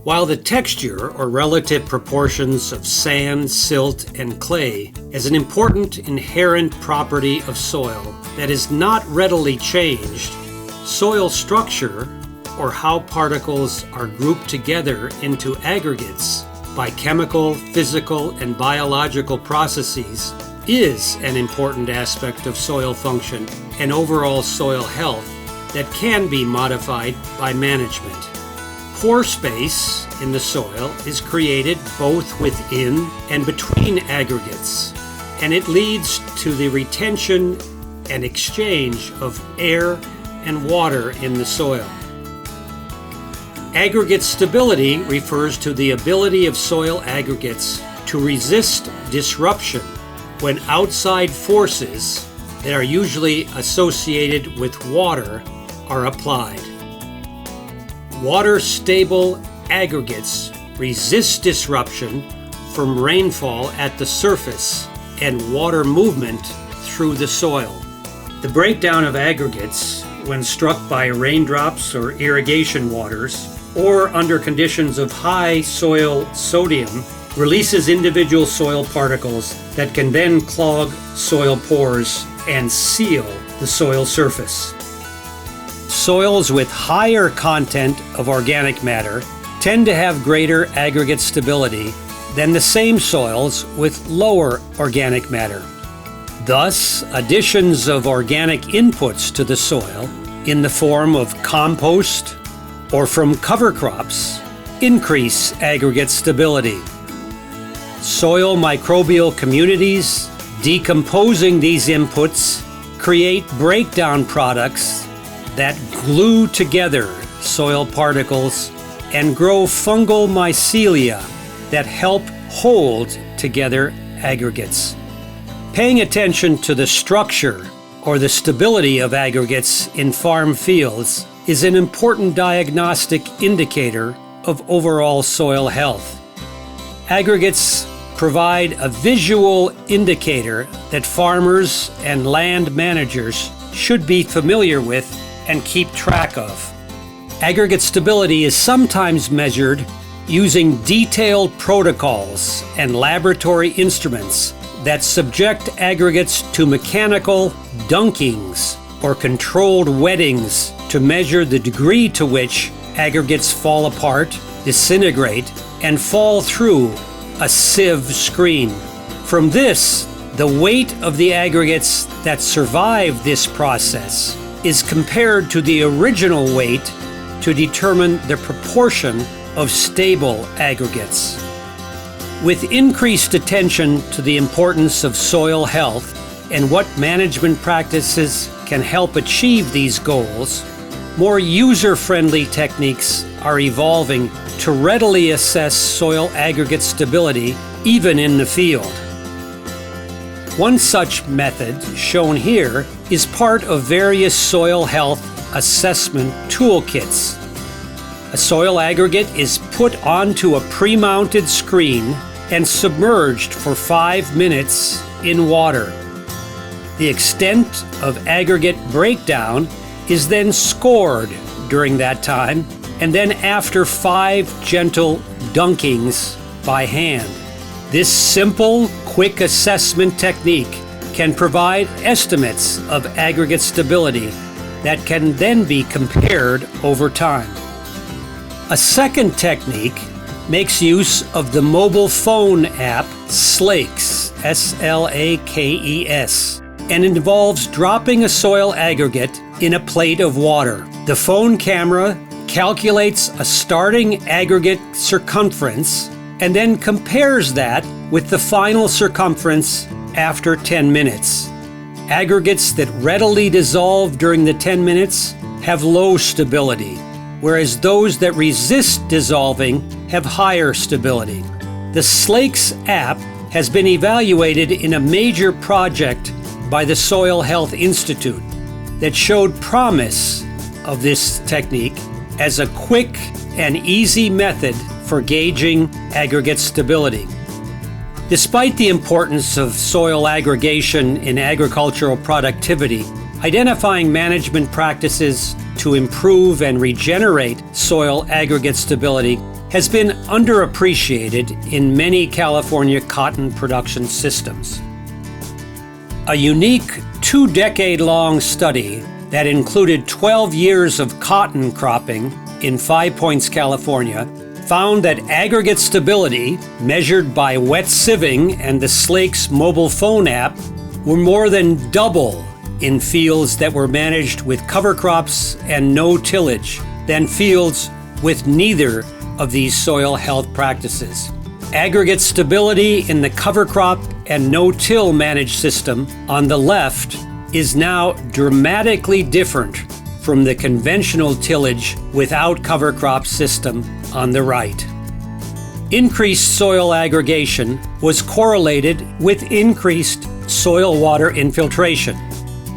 While the texture or relative proportions of sand, silt, and clay is an important inherent property of soil that is not readily changed, soil structure, or how particles are grouped together into aggregates by chemical, physical, and biological processes, is an important aspect of soil function and overall soil health that can be modified by management. Pore space in the soil is created both within and between aggregates, and it leads to the retention and exchange of air and water in the soil. Aggregate stability refers to the ability of soil aggregates to resist disruption when outside forces that are usually associated with water are applied. Water-stable aggregates resist disruption from rainfall at the surface and water movement through the soil. The breakdown of aggregates, when struck by raindrops or irrigation waters, or under conditions of high soil sodium, releases individual soil particles that can then clog soil pores and seal the soil surface. Soils with higher content of organic matter tend to have greater aggregate stability than the same soils with lower organic matter. Thus, additions of organic inputs to the soil in the form of compost or from cover crops increase aggregate stability. Soil microbial communities decomposing these inputs create breakdown products that glue together soil particles and grow fungal mycelia that help hold together aggregates. Paying attention to the structure or the stability of aggregates in farm fields is an important diagnostic indicator of overall soil health. Aggregates provide a visual indicator that farmers and land managers should be familiar with and keep track of. Aggregate stability is sometimes measured using detailed protocols and laboratory instruments that subject aggregates to mechanical dunkings or controlled wettings to measure the degree to which aggregates fall apart, disintegrate, and fall through a sieve screen. From this, the weight of the aggregates that survive this process is compared to the original weight to determine the proportion of stable aggregates. With increased attention to the importance of soil health and what management practices can help achieve these goals, more user-friendly techniques are evolving to readily assess soil aggregate stability even in the field. One such method, shown here, is part of various soil health assessment toolkits. A soil aggregate is put onto a pre-mounted screen and submerged for 5 minutes in water. The extent of aggregate breakdown is then scored during that time, and then after 5 gentle dunkings by hand. This simple, quick assessment technique can provide estimates of aggregate stability that can then be compared over time. A second technique makes use of the mobile phone app Slakes, S-L-A-K-E-S, and involves dropping a soil aggregate in a plate of water. The phone camera calculates a starting aggregate circumference and then compares that with the final circumference after 10 minutes. Aggregates that readily dissolve during the 10 minutes have low stability, whereas those that resist dissolving have higher stability. The Slakes app has been evaluated in a major project by the Soil Health Institute that showed promise of this technique as a quick and easy method for gauging aggregate stability. Despite the importance of soil aggregation in agricultural productivity, identifying management practices to improve and regenerate soil aggregate stability has been underappreciated in many California cotton production systems. A unique 2-decade-long study that included 12 years of cotton cropping in 5 Points, California, found that aggregate stability, measured by wet sieving and the Slake's mobile phone app, were more than double in fields that were managed with cover crops and no tillage than fields with neither of these soil health practices. Aggregate stability in the cover crop and no-till managed system on the left is now dramatically different from the conventional tillage without cover crop system on the right. Increased soil aggregation was correlated with increased soil water infiltration.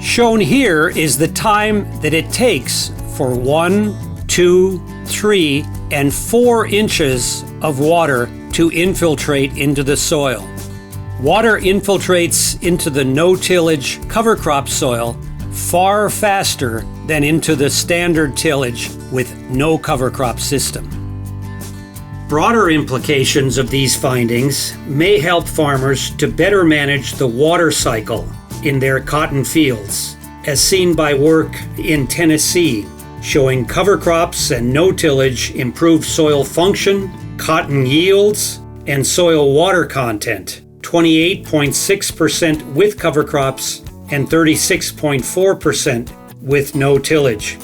Shown here is the time that it takes for 1, 2, 3, and 4 inches of water to infiltrate into the soil. Water infiltrates into the no-tillage cover crop soil far faster than into the standard tillage with no cover crop system. Broader implications of these findings may help farmers to better manage the water cycle in their cotton fields, as seen by work in Tennessee, showing cover crops and no tillage improve soil function, cotton yields, and soil water content, 28.6% with cover crops and 36.4% with no tillage.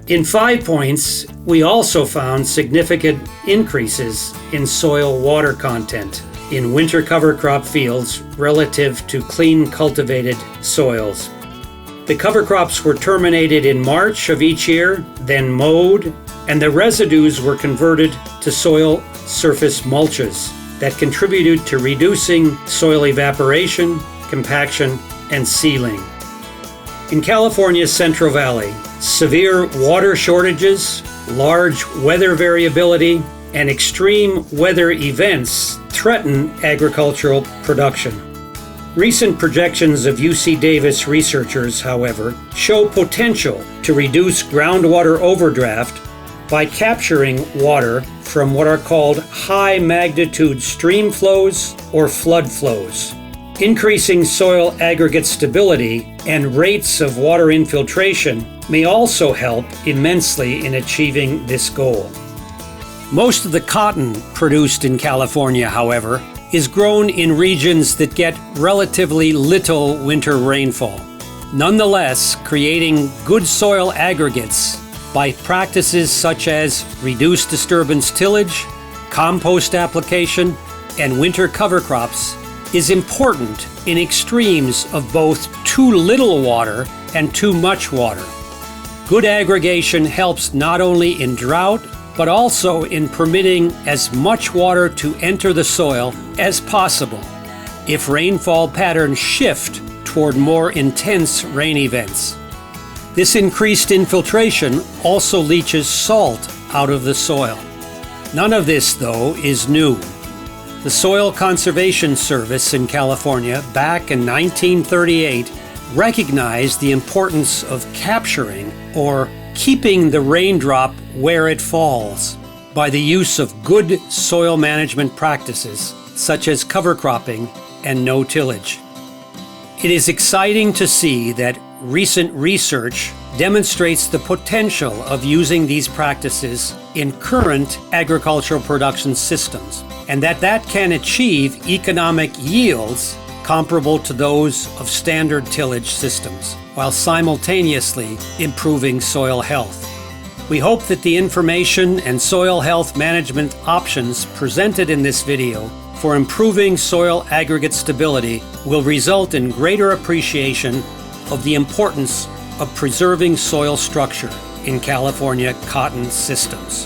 In 5 Points, we also found significant increases in soil water content in winter cover crop fields relative to clean cultivated soils. The cover crops were terminated in March of each year, then mowed, and the residues were converted to soil surface mulches that contributed to reducing soil evaporation, compaction, and sealing. In California's Central Valley, severe water shortages, large weather variability, and extreme weather events threaten agricultural production. Recent projections of UC Davis researchers, however, show potential to reduce groundwater overdraft by capturing water from what are called high-magnitude stream flows or flood flows. Increasing soil aggregate stability and rates of water infiltration may also help immensely in achieving this goal. Most of the cotton produced in California, however, is grown in regions that get relatively little winter rainfall. Nonetheless, creating good soil aggregates by practices such as reduced disturbance tillage, compost application, and winter cover crops is important in extremes of both too little water and too much water. Good aggregation helps not only in drought, but also in permitting as much water to enter the soil as possible if rainfall patterns shift toward more intense rain events. This increased infiltration also leaches salt out of the soil. None of this, though, is new. The Soil Conservation Service in California, back in 1938, recognized the importance of capturing or keeping the raindrop where it falls by the use of good soil management practices such as cover cropping and no tillage. It is exciting to see that recent research demonstrates the potential of using these practices in current agricultural production systems, and that can achieve economic yields comparable to those of standard tillage systems, while simultaneously improving soil health. We hope that the information and soil health management options presented in this video for improving soil aggregate stability will result in greater appreciation of the importance of preserving soil structure in California cotton systems.